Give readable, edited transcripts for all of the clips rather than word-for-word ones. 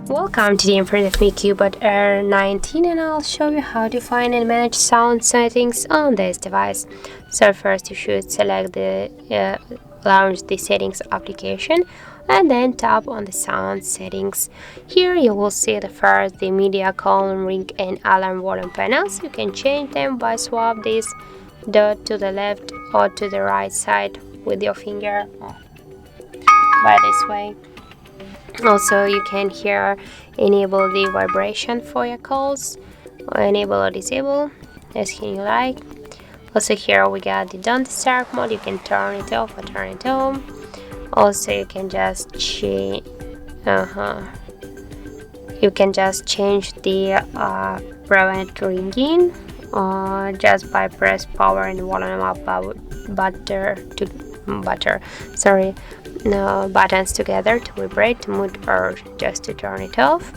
Welcome to the in front of me CUBOT R19, and I'll show you how to find and manage sound settings on this device. So first you should select the launch the settings application and then tap on the sound settings. Here you will see the media column, ring and alarm volume panels. You can change them by swap this dot to the left or to the right side with your finger by this way. Also, you can here enable the vibration for your calls, or enable or disable as you like. Also here we got the don't disturb mode. You can turn it off or turn it on. Also you can just change the prevent ringing just by press power and volume up buttons together to vibrate, mute, or just to turn it off.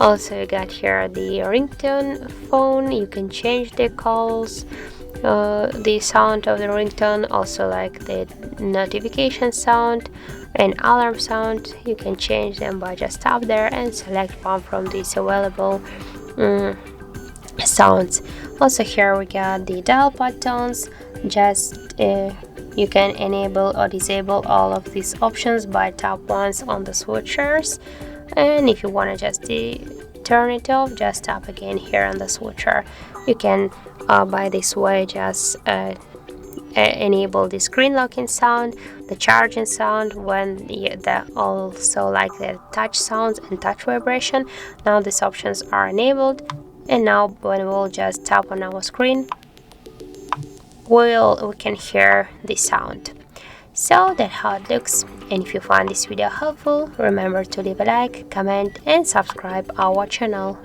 Also you got here the ringtone phone. You can change the calls, the sound of the ringtone, also like the notification sound and alarm sound. You can change them by just tap there and select one from these available sounds. Also here we got the dial buttons. You can enable or disable all of these options by tap once on the switchers, and if you want to just turn it off, just tap again here on the switcher. You can by this way just enable the screen locking sound, the charging sound, also like the touch sounds and touch vibration. Now these options are enabled, and now when we'll just tap on our screen, we can hear the sound. So that's how it looks, and if you find this video helpful, remember to leave a like, comment and subscribe our channel.